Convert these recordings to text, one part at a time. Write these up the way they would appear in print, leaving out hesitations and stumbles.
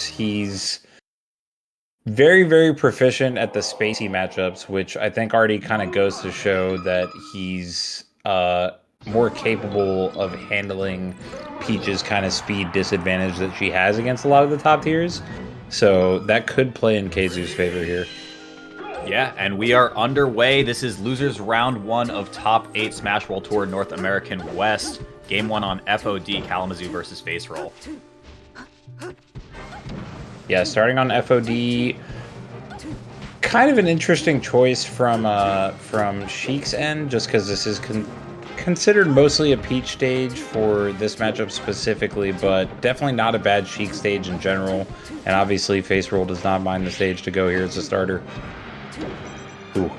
He's very, very proficient at the spacey matchups, which I think already kind of goes to show that he's more capable of handling Peach's kind of speed disadvantage that she has against a lot of the top tiers. So that could play in Keizu's favor here. Yeah, and we are underway. This is losers round 1 of top 8 Smash World Tour North American West. Game 1 on FOD, Kalamazhu versus Faceroll. Yeah, starting on FOD, kind of an interesting choice from Sheik's end, just because this is considered mostly a Peach stage for this matchup specifically, but definitely not a bad Sheik stage in general. And obviously, Faceroll does not mind the stage to go here as a starter. Ooh.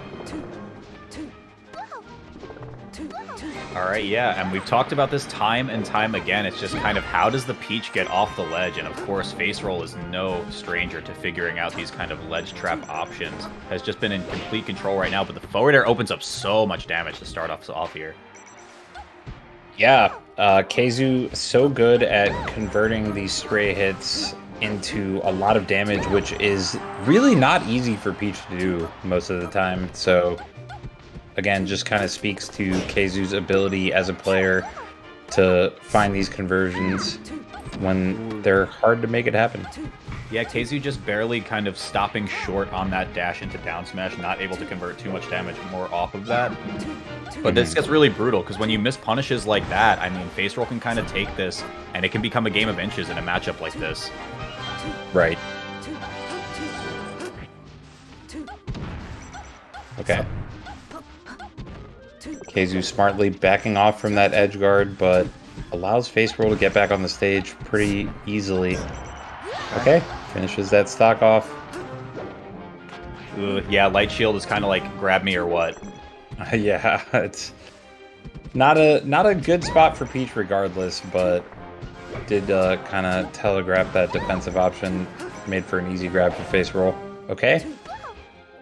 All right, yeah, and we've talked about this time and time again. It's just kind of how does the Peach get off the ledge? And of course, Faceroll is no stranger to figuring out these kind of ledge trap options. Has just been in complete control right now, but the forward air opens up so much damage to start off here. Yeah, Keizu so good at converting these stray hits into a lot of damage, which is really not easy for Peach to do most of the time. So again, just kind of speaks to Keizu's ability as a player to find these conversions when they're hard to make it happen. Yeah, Keizu just barely kind of stopping short on that dash into down smash, not able to convert too much damage more off of that. But this gets really brutal, because when you miss punishes like that, I mean, Faceroll can kind of take this, and it can become a game of inches in a matchup like this. Right. Okay. Keizu smartly backing off from that edge guard, but allows Faceroll to get back on the stage pretty easily. Okay, finishes that stock off. Yeah, Light Shield is kind of like, grab me or what? Yeah, it's not a good spot for Peach regardless, but did kind of telegraph that defensive option, made for an easy grab for Faceroll. Okay.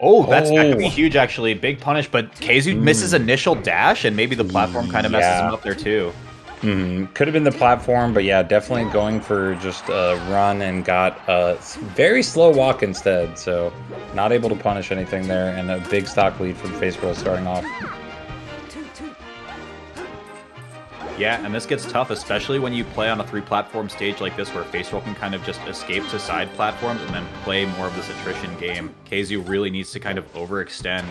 Oh, that could be huge, actually. Big punish, but Keizu misses initial dash, and maybe the platform kind of messes him up there, too. Could have been the platform, but yeah, definitely going for just a run and got a very slow walk instead, so not able to punish anything there, and a big stock lead from Faceroll starting off. Yeah, and this gets tough, especially when you play on a 3-platform stage like this, where Faceroll can kind of just escape to side platforms and then play more of this attrition game. Keizu really needs to kind of overextend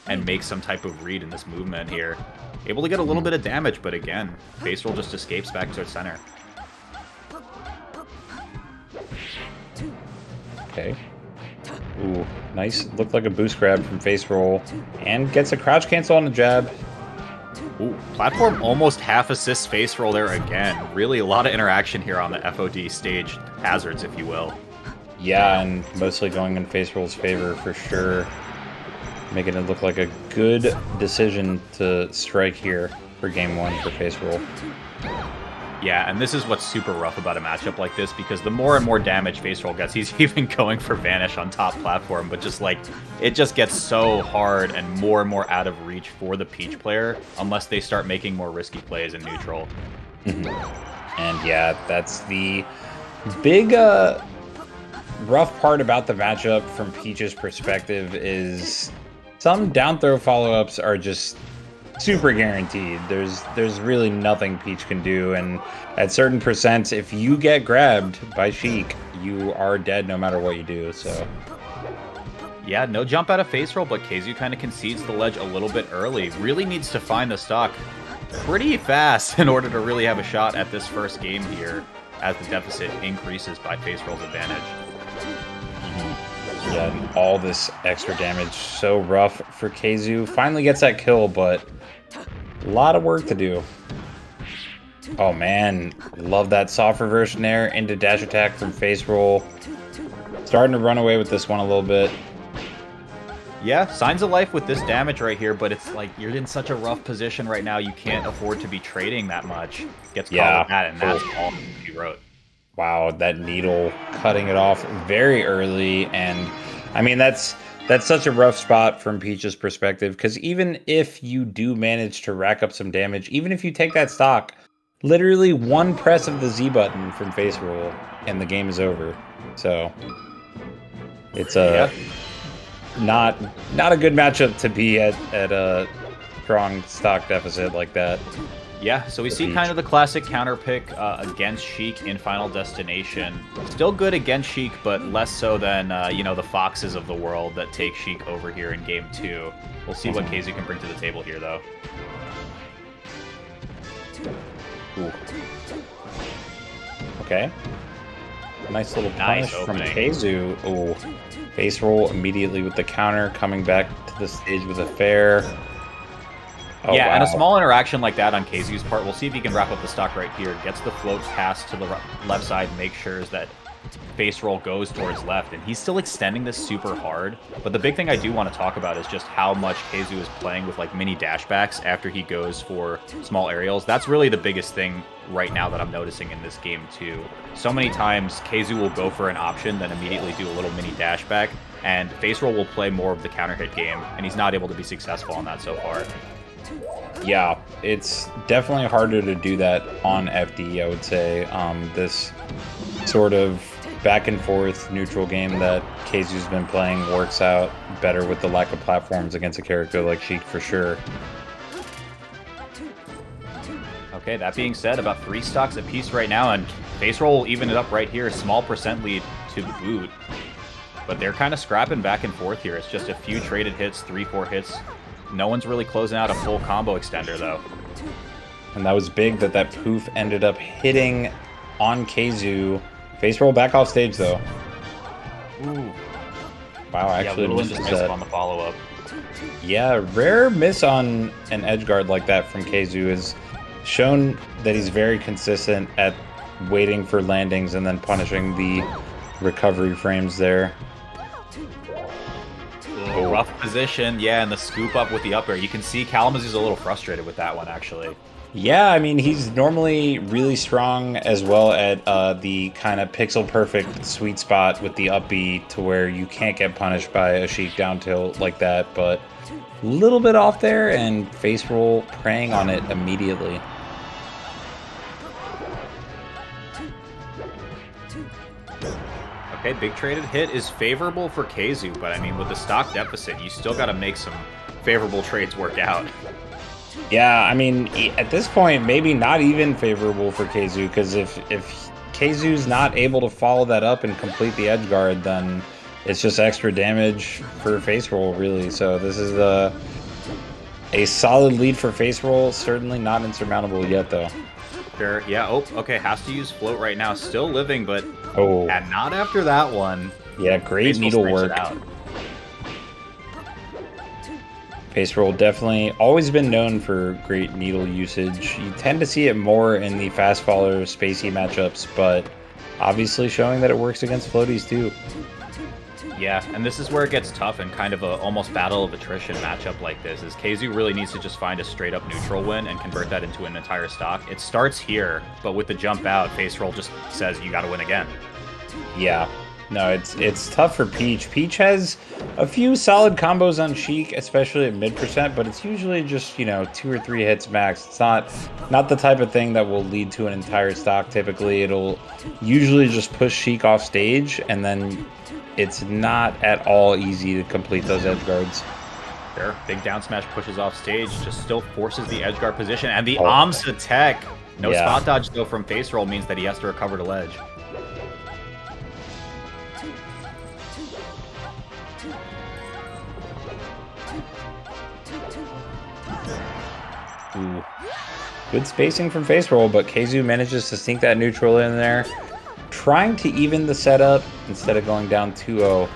and make some type of read in this movement here. Able to get a little bit of damage, but again, Faceroll just escapes back to its center. Okay. Ooh, nice. Looked like a boost grab from Faceroll, and gets a crouch cancel on the jab. Ooh, platform almost half assists Faceroll there again. Really a lot of interaction here on the FOD stage. Hazards, if you will. Yeah, and mostly going in Faceroll's favor for sure. Making it look like a good decision to strike here for game 1 for Faceroll. Yeah, and this is what's super rough about a matchup like this, because the more and more damage Faceroll gets, he's even going for Vanish on top platform, but just like, it just gets so hard and more out of reach for the Peach player, unless they start making more risky plays in neutral. And yeah, that's the big rough part about the matchup from Peach's perspective is some down throw follow-ups are just super guaranteed. There's really nothing Peach can do, and at certain percents, if you get grabbed by Sheik, you are dead no matter what you do, so. Yeah, no jump out of Faceroll, but Keizu kind of concedes the ledge a little bit early. Really needs to find the stock pretty fast in order to really have a shot at this first game here, as the deficit increases by Faceroll's advantage. Yeah, and all this extra damage, so rough for Keizu. Finally gets that kill, but a lot of work to do. Oh man, love that soft reverse nair into dash attack from Faceroll. Starting to run away with this one a little bit. Yeah, signs of life with this damage right here, but it's like you're in such a rough position right now, you can't afford to be trading that much. Gets caught with that, and that's all he wrote. Wow, that needle cutting it off very early, and I mean that's such a rough spot from Peach's perspective, because even if you do manage to rack up some damage, even if you take that stock, literally one press of the Z button from Faceroll and the game is over. So it's not a good matchup to be at a strong stock deficit like that. Yeah, so we see kind of the classic counter pick against Sheik in Final Destination. Still good against Sheik, but less so than, you know, the Foxes of the world that take Sheik over here in Game 2. We'll see what KZ can bring to the table here, though. Ooh. Okay. Nice little punish from KZ. Ooh. Faceroll immediately with the counter, coming back to the stage with a fair. Oh, yeah, wow. And a small interaction like that on KZ's part. We'll see if he can wrap up the stock right here. Gets the float pass to the left side, make sure that Faceroll goes towards left, and he's still extending this super hard. But the big thing I do want to talk about is just how much KZ is playing with like mini dashbacks after he goes for small aerials. That's really the biggest thing right now that I'm noticing in this game too. So many times KZ will go for an option, then immediately do a little mini dashback, and Faceroll will play more of the counter hit game, and he's not able to be successful on that so far. Yeah, it's definitely harder to do that on FD, I would say. This sort of back and forth neutral game that KZ's been playing works out better with the lack of platforms against a character like Sheik for sure. Okay, that being said, about 3 stocks apiece right now, and Faceroll will even it up right here. Small percent lead to boot. But they're kind of scrapping back and forth here. It's just a few traded hits, 3-4 hits. No one's really closing out a full combo extender, though. And that was big that poof ended up hitting on KZ. Faceroll back off stage, though. Ooh. Wow, actually just missed on the follow-up. Yeah, rare miss on an edge guard like that from KZ has shown that he's very consistent at waiting for landings and then punishing the recovery frames there. Oh, rough position, yeah, and the scoop up with the up air. You can see Kalamazhu's a little frustrated with that one, actually. Yeah, I mean, he's normally really strong as well at the kind of pixel-perfect sweet spot with the up B to where you can't get punished by a Sheik down tilt like that, but a little bit off there, and Faceroll preying on it immediately. Okay, big traded hit is favorable for KZ, but I mean, with the stock deficit, you still got to make some favorable trades work out. Yeah, I mean, at this point, maybe not even favorable for KZ, because if KZ's not able to follow that up and complete the edge guard, then it's just extra damage for Faceroll, really. So this is a solid lead for Faceroll, certainly not insurmountable yet, though. Sure, yeah, oh, okay, has to use float right now. Still living, but and not after that one. Yeah, great needle work. Faceroll definitely always been known for great needle usage. You tend to see it more in the fast follower spacey matchups, but obviously showing that it works against floaties too. Yeah, and this is where it gets tough and kind of a almost battle of attrition matchup like this, is KZ really needs to just find a straight up neutral win and convert that into an entire stock. It starts here, but with the jump out, Faceroll just says you gotta win again. Yeah. No, it's tough for Peach. Peach has a few solid combos on Sheik, especially at mid%, but it's usually just, you know, 2 or 3 hits max. It's not the type of thing that will lead to an entire stock typically. It'll usually just push Sheik off stage, and then it's not at all easy to complete those edge guards. Sure, big down smash pushes off stage, just still forces the edge guard position, and the AMSA tech. No spot dodge though from Faceroll means that he has to recover to ledge. Ooh. Good spacing from Faceroll, but KZ manages to sneak that neutral in there, trying to even the setup instead of going down 2-0.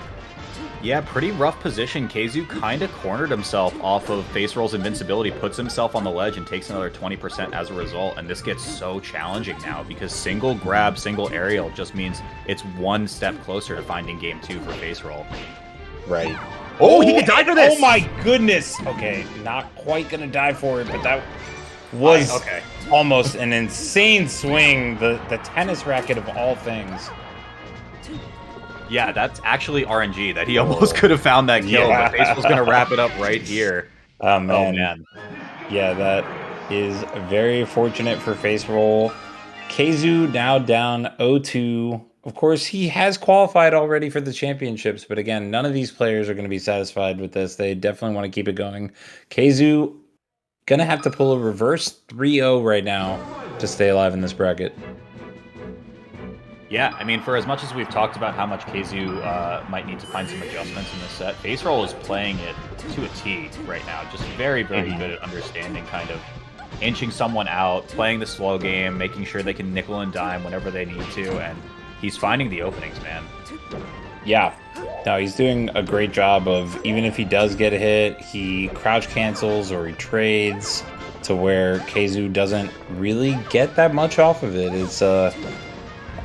Yeah, pretty rough position. KZ kind of cornered himself off of Faceroll's invincibility, puts himself on the ledge, and takes another 20% as a result. And this gets so challenging now because single grab, single aerial just means it's one step closer to finding game 2 for Faceroll. Right. Oh, he could die for this! Oh my goodness! Okay, not quite gonna die for it, but that was almost an insane swing. The tennis racket of all things. Yeah, that's actually RNG, that he almost could have found that kill, but Faceroll's gonna wrap it up right here. Oh man. Yeah, that is very fortunate for Faceroll. KZ now down 0-2 of course, he has qualified already for the championships, but again, none of these players are going to be satisfied with this. They definitely want to keep it going. Keizu gonna have to pull a reverse 3-0 right now to stay alive in this bracket. Yeah, I mean, for as much as we've talked about how much Keizu might need to find some adjustments in this set, Faceroll is playing it to a T right now. Just very, very good at understanding kind of inching someone out, playing the slow game, making sure they can nickel and dime whenever they need to, and he's finding the openings, man. Yeah. No, he's doing a great job of, even if he does get a hit, he crouch cancels or he trades to where Keizu doesn't really get that much off of it. It's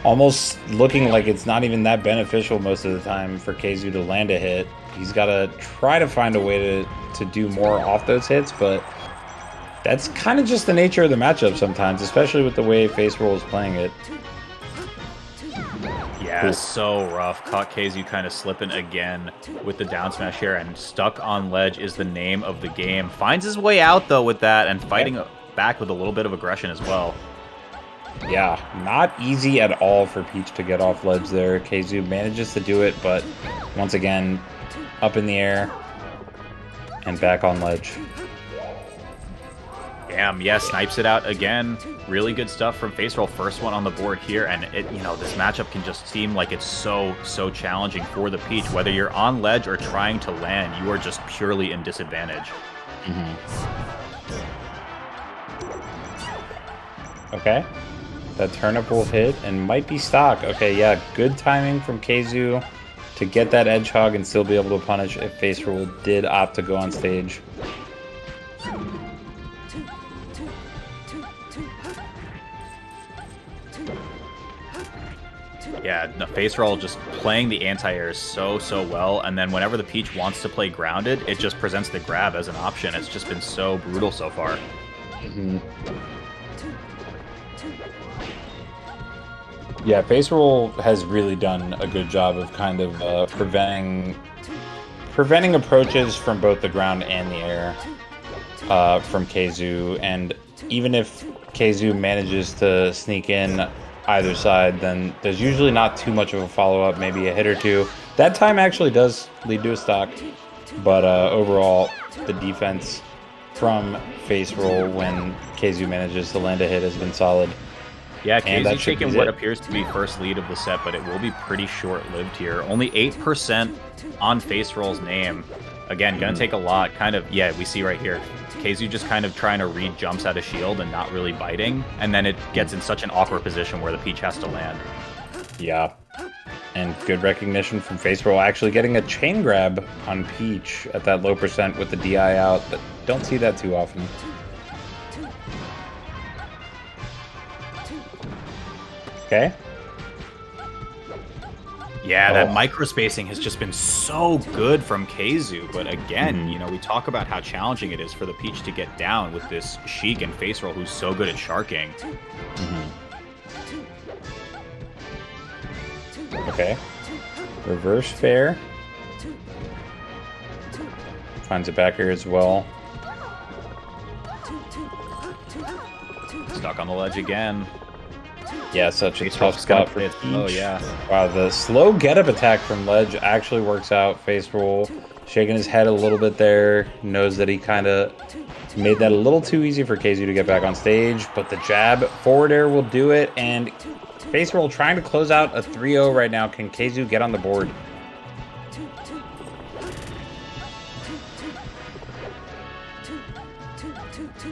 almost looking like it's not even that beneficial most of the time for Keizu to land a hit. He's got to try to find a way to do more off those hits, but that's kind of just the nature of the matchup sometimes, especially with the way Faceroll is playing it. Yeah, so rough. Caught Keizu kind of slipping again with the down smash here, and stuck on ledge is the name of the game. Finds his way out, though, with that, and fighting back with a little bit of aggression as well. Yeah, not easy at all for Peach to get off ledge there. Keizu manages to do it, but once again, up in the air and back on ledge. Damn, yeah, snipes it out again. Really good stuff from Faceroll. First one on the board here, and this matchup can just seem like it's so challenging for the Peach. Whether you're on ledge or trying to land, you are just purely in disadvantage. Okay. That turnip will hit and might be stock. Okay, yeah, good timing from Keizu to get that edge hug and still be able to punish if Faceroll did opt to go on stage. Yeah, no, Faceroll just playing the anti-air so well, and then whenever the Peach wants to play grounded, it just presents the grab as an option. It's just been so brutal so far. Yeah, Faceroll has really done a good job of kind of preventing approaches from both the ground and the air from Keizu, and even if Keizu manages to sneak in either side, then there's usually not too much of a follow-up, maybe a hit or two. That time actually does lead to a stock, but overall, the defense from Faceroll when Keizu manages to land a hit has been solid. Yeah, Keizu's taking what appears to be first lead of the set, but it will be pretty short-lived here. Only 8% on Faceroll's name. Again, gonna take a lot. Kind of, yeah, we see right here. Keizu just kind of trying to read jumps out of shield and not really biting, and then it gets in such an awkward position where the Peach has to land. Yeah, and good recognition from Faceroll actually getting a chain grab on Peach at that low percent with the DI out. But don't see that too often. Okay. Yeah, that micro spacing has just been so good from Keizu, but again, we talk about how challenging it is for the Peach to get down with this Sheik and Faceroll who's so good at sharking. Okay. Reverse fair. Finds a back air as well. Stuck on the ledge again. Yeah, such a tough spot for Peach. Oh, yeah. Wow, the slow get-up attack from ledge actually works out. Faceroll shaking his head a little bit there. Knows that he kind of made that a little too easy for Keizu to get back on stage, but the jab forward air will do it, and Faceroll trying to close out a 3-0 right now. Can Keizu get on the board?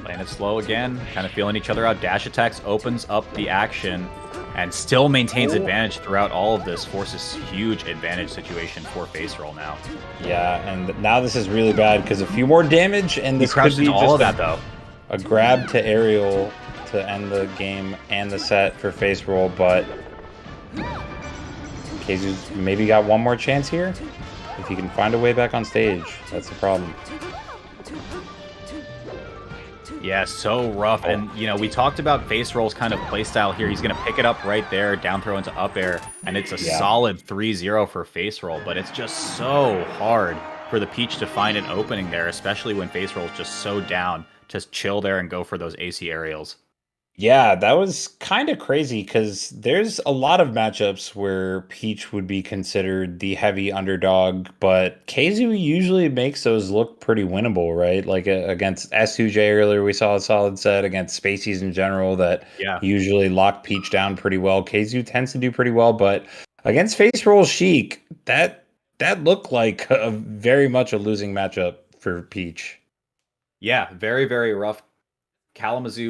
Playing it slow again, kind of feeling each other out. Dash attacks opens up the action and still maintains advantage throughout all of this. Forces huge advantage situation for Faceroll now. Yeah, and now this is really bad because a few more damage, and this could be all of that though. A grab to aerial to end the game and the set for Faceroll, but Keizu's maybe got one more chance here. If he can find a way back on stage, that's the problem. Yeah, so rough. And, we talked about Faceroll's kind of playstyle here. He's going to pick it up right there, down throw into up air, and it's a solid 3-0 for Faceroll. But it's just so hard for the Peach to find an opening there, especially when Faceroll's just so down to chill there and go for those AC aerials. Yeah, that was kind of crazy because there's a lot of matchups where Peach would be considered the heavy underdog, but Keizu usually makes those look pretty winnable, right? Like against S2J earlier, we saw a solid set against Spaceys in general that Yeah. usually lock Peach down pretty well. Keizu tends to do pretty well, but against Faceroll Sheik, that looked like a very much a losing matchup for Peach. Yeah, very, very rough. Kalamazoo